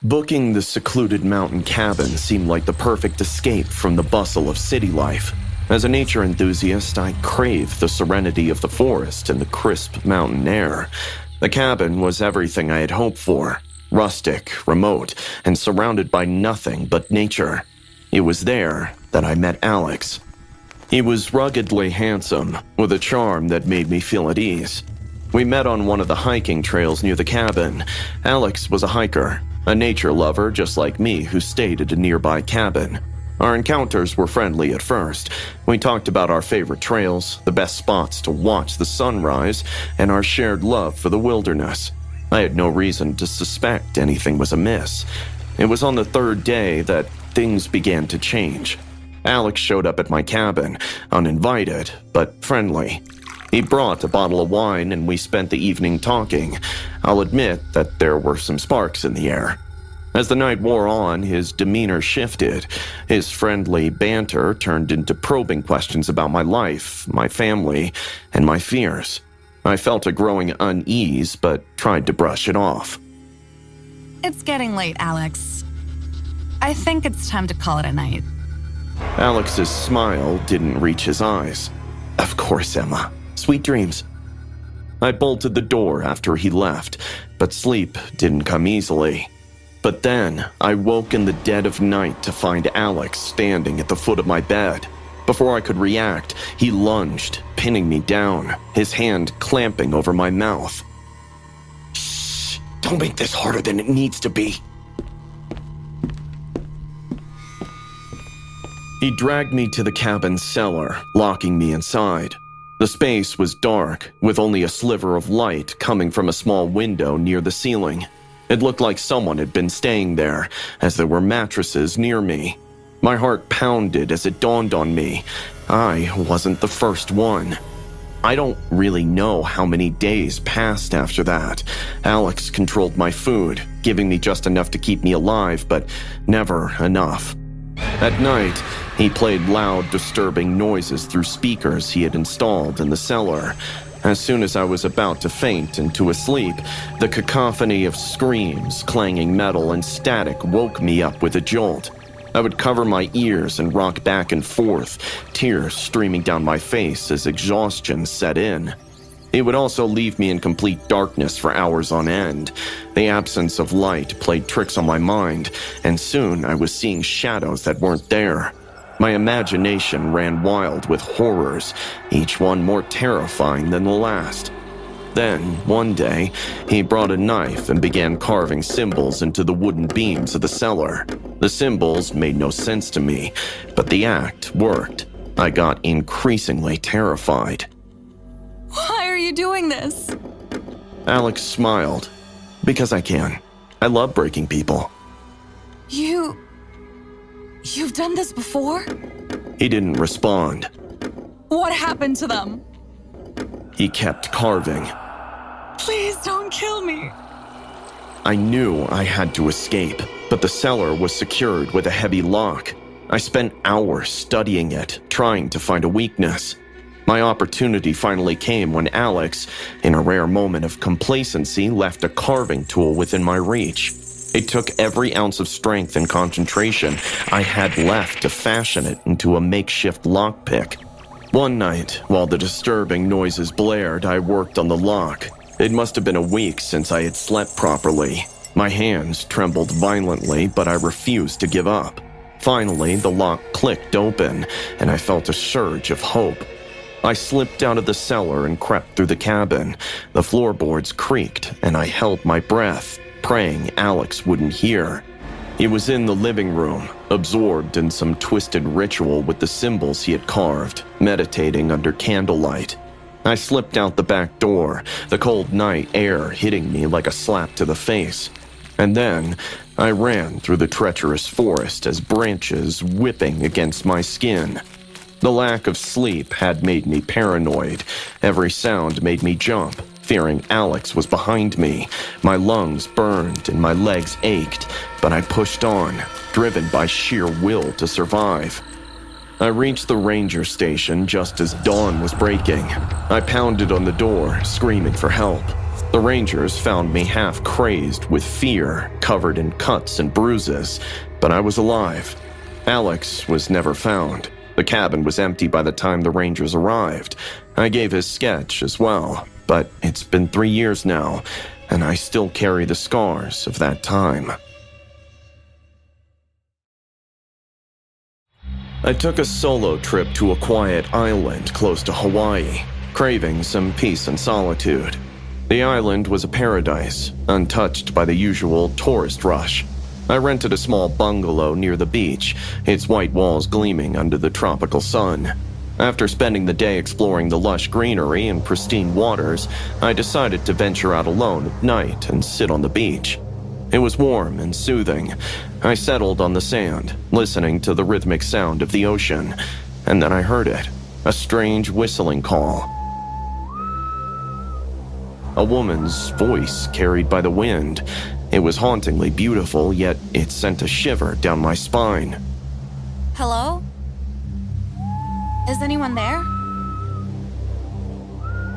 Booking the secluded mountain cabin seemed like the perfect escape from the bustle of city life. As a nature enthusiast, I craved the serenity of the forest and the crisp mountain air. The cabin was everything I had hoped for. Rustic, remote, and surrounded by nothing but nature. It was there that I met Alex. He was ruggedly handsome, with a charm that made me feel at ease. We met on one of the hiking trails near the cabin. Alex was a hiker, a nature lover just like me who stayed at a nearby cabin. Our encounters were friendly at first. We talked about our favorite trails, the best spots to watch the sunrise, and our shared love for the wilderness. I had no reason to suspect anything was amiss. It was on the third day that things began to change. Alex showed up at my cabin, uninvited, but friendly. He brought a bottle of wine and we spent the evening talking. I'll admit that there were some sparks in the air. As the night wore on, his demeanor shifted. His friendly banter turned into probing questions about my life, my family, and my fears. I felt a growing unease, but tried to brush it off. It's getting late, Alex. I think it's time to call it a night. Alex's smile didn't reach his eyes. Of course, Emma. Sweet dreams. I bolted the door after he left, but sleep didn't come easily. But then, I woke in the dead of night to find Alex standing at the foot of my bed. Before I could react, he lunged, pinning me down, his hand clamping over my mouth. Shh! Don't make this harder than it needs to be. He dragged me to the cabin's cellar, locking me inside. The space was dark, with only a sliver of light coming from a small window near the ceiling. It looked like someone had been staying there, as there were mattresses near me. My heart pounded as it dawned on me. I wasn't the first one. I don't really know how many days passed after that. Alex controlled my food, giving me just enough to keep me alive, but never enough. At night, he played loud, disturbing noises through speakers he had installed in the cellar. As soon as I was about to faint into a sleep, the cacophony of screams, clanging metal, and static woke me up with a jolt. I would cover my ears and rock back and forth, tears streaming down my face as exhaustion set in. It would also leave me in complete darkness for hours on end. The absence of light played tricks on my mind, and soon I was seeing shadows that weren't there. My imagination ran wild with horrors, each one more terrifying than the last. Then, one day, he brought a knife and began carving symbols into the wooden beams of the cellar. The symbols made no sense to me, but the act worked. I got increasingly terrified. Why are you doing this? Alex smiled. Because I can. I love breaking people. You've done this before? He didn't respond. What happened to them? He kept carving. Please don't kill me. I knew I had to escape, but the cellar was secured with a heavy lock. I spent hours studying it, trying to find a weakness. My opportunity finally came when Alex, in a rare moment of complacency, left a carving tool within my reach. It took every ounce of strength and concentration I had left to fashion it into a makeshift lockpick. One night, while the disturbing noises blared, I worked on the lock. It must have been a week since I had slept properly. My hands trembled violently, but I refused to give up. Finally, the lock clicked open, and I felt a surge of hope. I slipped out of the cellar and crept through the cabin. The floorboards creaked, and I held my breath, praying Alex wouldn't hear. He was in the living room, absorbed in some twisted ritual with the symbols he had carved, meditating under candlelight. I slipped out the back door, the cold night air hitting me like a slap to the face. And then, I ran through the treacherous forest as branches whipping against my skin. The lack of sleep had made me paranoid. Every sound made me jump, fearing Alex was behind me. My lungs burned and my legs ached, but I pushed on, driven by sheer will to survive. I reached the ranger station just as dawn was breaking. I pounded on the door, screaming for help. The Rangers found me half crazed with fear, covered in cuts and bruises, but I was alive. Alex was never found. The cabin was empty by the time the Rangers arrived. I gave his sketch as well, but it's been 3 years now, and I still carry the scars of that time. I took a solo trip to a quiet island close to Hawaii, craving some peace and solitude. The island was a paradise, untouched by the usual tourist rush. I rented a small bungalow near the beach, its white walls gleaming under the tropical sun. After spending the day exploring the lush greenery and pristine waters, I decided to venture out alone at night and sit on the beach. It was warm and soothing. I settled on the sand, listening to the rhythmic sound of the ocean, and then I heard it, a strange whistling call. A woman's voice carried by the wind. It was hauntingly beautiful, yet it sent a shiver down my spine. Hello? Is anyone there?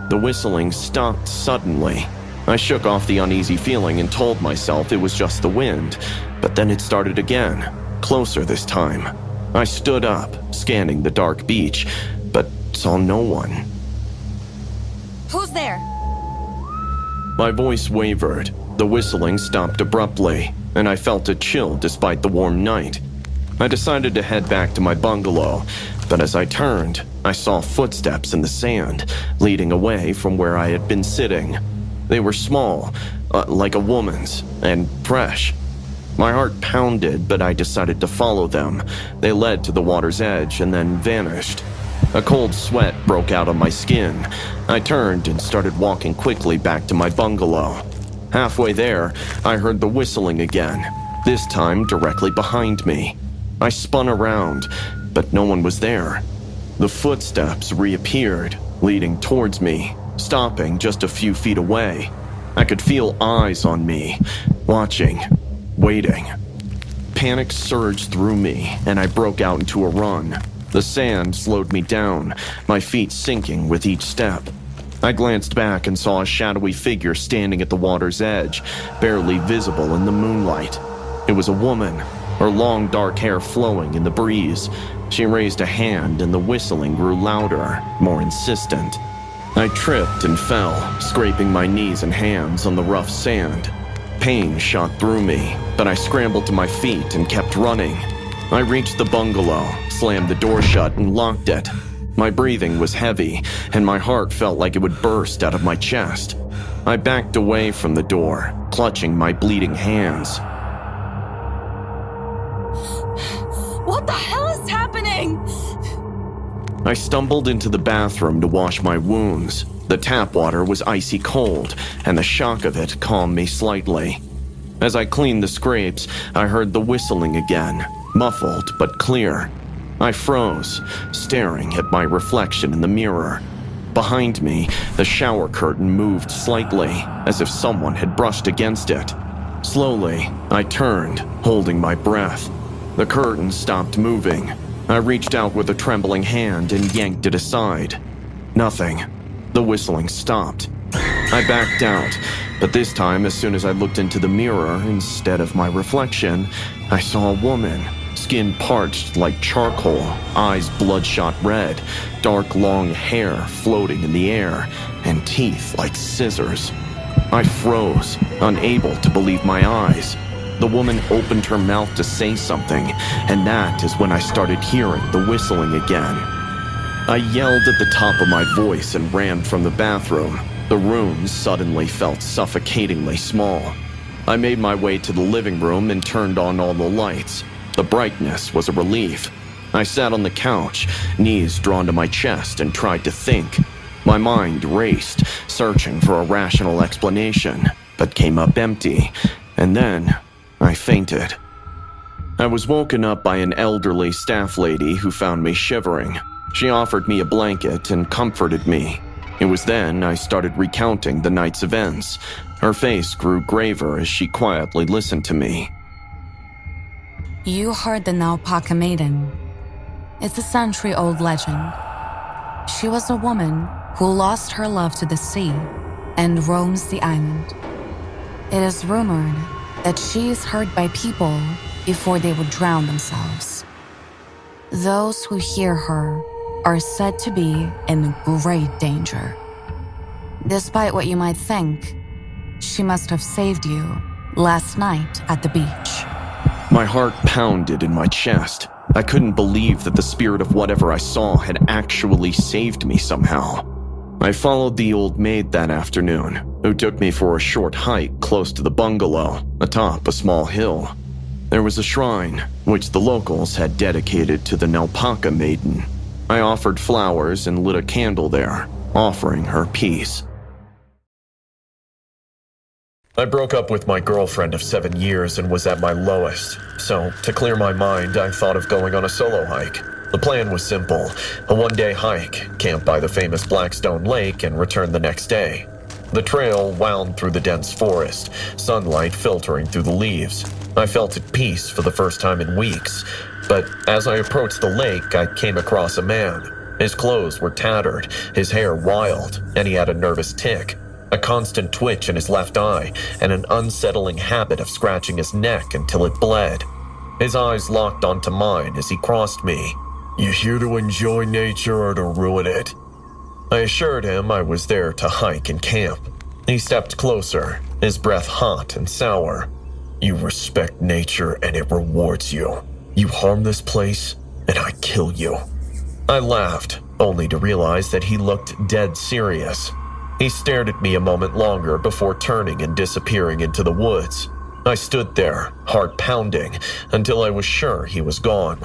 The whistling stopped suddenly. I shook off the uneasy feeling and told myself it was just the wind, but then it started again, closer this time. I stood up, scanning the dark beach, but saw no one. Who's there? My voice wavered. The whistling stopped abruptly, and I felt a chill despite the warm night. I decided to head back to my bungalow, but as I turned, I saw footsteps in the sand, leading away from where I had been sitting. They were small, like a woman's, and fresh. My heart pounded, but I decided to follow them. They led to the water's edge and then vanished. A cold sweat broke out on my skin. I turned and started walking quickly back to my bungalow. Halfway there, I heard the whistling again, this time directly behind me. I spun around, but no one was there. The footsteps reappeared, leading towards me, stopping just a few feet away. I could feel eyes on me, watching, waiting. Panic surged through me, and I broke out into a run. The sand slowed me down, my feet sinking with each step. I glanced back and saw a shadowy figure standing at the water's edge, barely visible in the moonlight. It was a woman, her long dark hair flowing in the breeze. She raised a hand and the whistling grew louder, more insistent. I tripped and fell, scraping my knees and hands on the rough sand. Pain shot through me, but I scrambled to my feet and kept running. I reached the bungalow, slammed the door shut and locked it. My breathing was heavy, and my heart felt like it would burst out of my chest. I backed away from the door, clutching my bleeding hands. What the hell is happening? I stumbled into the bathroom to wash my wounds. The tap water was icy cold, and the shock of it calmed me slightly. As I cleaned the scrapes, I heard the whistling again, muffled but clear. I froze, staring at my reflection in the mirror. Behind me, the shower curtain moved slightly, as if someone had brushed against it. Slowly, I turned, holding my breath. The curtain stopped moving. I reached out with a trembling hand and yanked it aside. Nothing. The whistling stopped. I backed out, but this time, as soon as I looked into the mirror, instead of my reflection, I saw a woman. Skin parched like charcoal, eyes bloodshot red, dark long hair floating in the air, and teeth like scissors. I froze, unable to believe my eyes. The woman opened her mouth to say something, and that is when I started hearing the whistling again. I yelled at the top of my voice and ran from the bathroom. The room suddenly felt suffocatingly small. I made my way to the living room and turned on all the lights. The brightness was a relief. I sat on the couch, knees drawn to my chest, and tried to think. My mind raced, searching for a rational explanation, but came up empty, and then I fainted. I was woken up by an elderly staff lady who found me shivering. She offered me a blanket and comforted me. It was then I started recounting the night's events. Her face grew graver as she quietly listened to me. You heard the Naupaka Maiden. It's a century-old legend. She was a woman who lost her love to the sea, and roams the island. It is rumored that she is heard by people before they would drown themselves. Those who hear her are said to be in great danger. Despite what you might think, she must have saved you last night at the beach. My heart pounded in my chest. I couldn't believe that the spirit of whatever I saw had actually saved me somehow. I followed the old maid that afternoon, who took me for a short hike close to the bungalow, atop a small hill. There was a shrine, which the locals had dedicated to the Naupaka maiden. I offered flowers and lit a candle there, offering her peace. I broke up with my girlfriend of 7 years and was at my lowest, so to clear my mind, I thought of going on a solo hike. The plan was simple: a one-day hike, camp by the famous Blackstone Lake, and return the next day. The trail wound through the dense forest, sunlight filtering through the leaves. I felt at peace for the first time in weeks, but as I approached the lake, I came across a man. His clothes were tattered, his hair wild, and he had a nervous tic. A constant twitch in his left eye, and an unsettling habit of scratching his neck until it bled. His eyes locked onto mine as he crossed me. "You here to enjoy nature or to ruin it?" I assured him I was there to hike and camp. He stepped closer, his breath hot and sour. "You respect nature and it rewards you. You harm this place, and I kill you." I laughed, only to realize that he looked dead serious. He stared at me a moment longer before turning and disappearing into the woods. I stood there, heart pounding, until I was sure he was gone.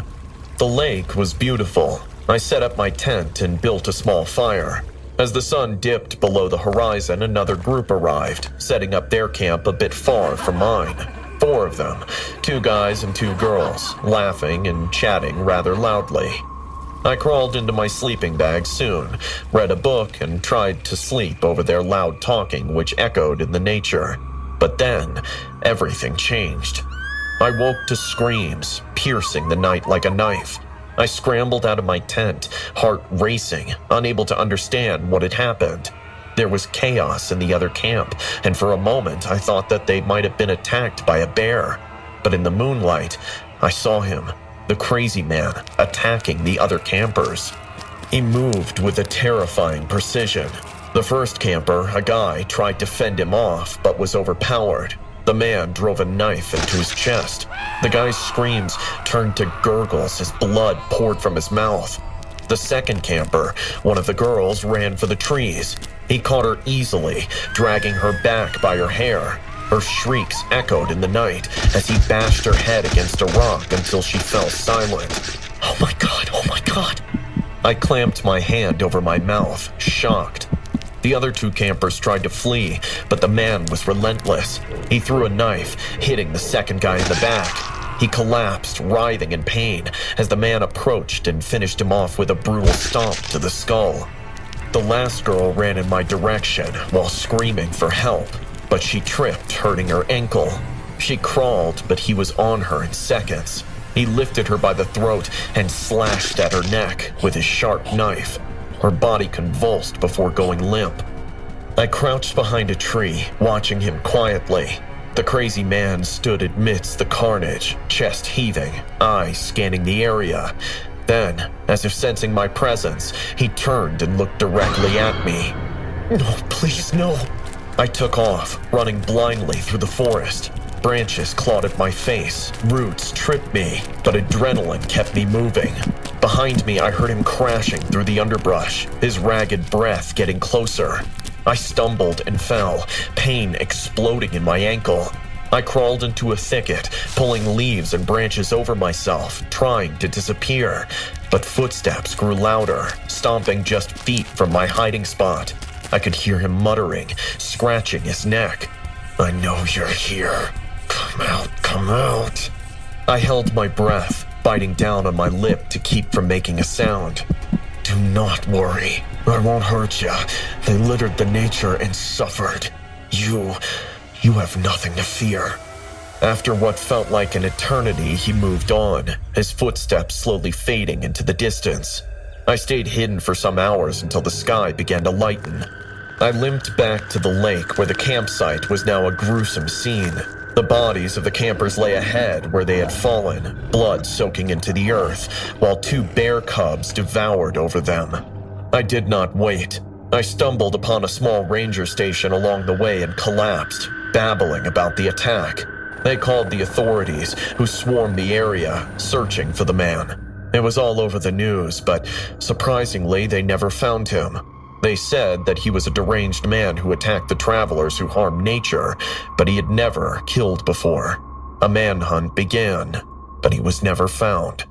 The lake was beautiful. I set up my tent and built a small fire. As the sun dipped below the horizon, another group arrived, setting up their camp a bit far from mine. 4 of them, 2 guys and 2 girls, laughing and chatting rather loudly. I crawled into my sleeping bag soon, read a book, and tried to sleep over their loud talking which echoed in the nature. But then, everything changed. I woke to screams, piercing the night like a knife. I scrambled out of my tent, heart racing, unable to understand what had happened. There was chaos in the other camp, and for a moment I thought that they might have been attacked by a bear. But in the moonlight, I saw him, the crazy man, attacking the other campers. He moved with a terrifying precision. The first camper, a guy, tried to fend him off, but was overpowered. The man drove a knife into his chest. The guy's screams turned to gurgles as blood poured from his mouth. The second camper, one of the girls, ran for the trees. He caught her easily, dragging her back by her hair. Her shrieks echoed in the night as he bashed her head against a rock until she fell silent. "Oh my God, oh my God." I clamped my hand over my mouth, shocked. The other 2 campers tried to flee, but the man was relentless. He threw a knife, hitting the second guy in the back. He collapsed, writhing in pain, as the man approached and finished him off with a brutal stomp to the skull. The last girl ran in my direction while screaming for help, but she tripped, hurting her ankle. She crawled, but he was on her in seconds. He lifted her by the throat and slashed at her neck with his sharp knife. Her body convulsed before going limp. I crouched behind a tree, watching him quietly. The crazy man stood amidst the carnage, chest heaving, eyes scanning the area. Then, as if sensing my presence, he turned and looked directly at me. "No, please, no." I took off, running blindly through the forest. Branches clawed at my face, roots tripped me, but adrenaline kept me moving. Behind me, I heard him crashing through the underbrush, his ragged breath getting closer. I stumbled and fell, pain exploding in my ankle. I crawled into a thicket, pulling leaves and branches over myself, trying to disappear. But footsteps grew louder, stomping just feet from my hiding spot. I could hear him muttering, scratching his neck. "I know you're here. Come out, come out." I held my breath, biting down on my lip to keep from making a sound. "Do not worry. I won't hurt you. They littered the nature and suffered. You have nothing to fear." After what felt like an eternity, he moved on, his footsteps slowly fading into the distance. I stayed hidden for some hours until the sky began to lighten. I limped back to the lake where the campsite was now a gruesome scene. The bodies of the campers lay ahead where they had fallen, blood soaking into the earth, while 2 bear cubs devoured over them. I did not wait. I stumbled upon a small ranger station along the way and collapsed, babbling about the attack. They called the authorities, who swarmed the area, searching for the man. It was all over the news, but surprisingly, they never found him. They said that he was a deranged man who attacked the travelers who harmed nature, but he had never killed before. A manhunt began, but he was never found.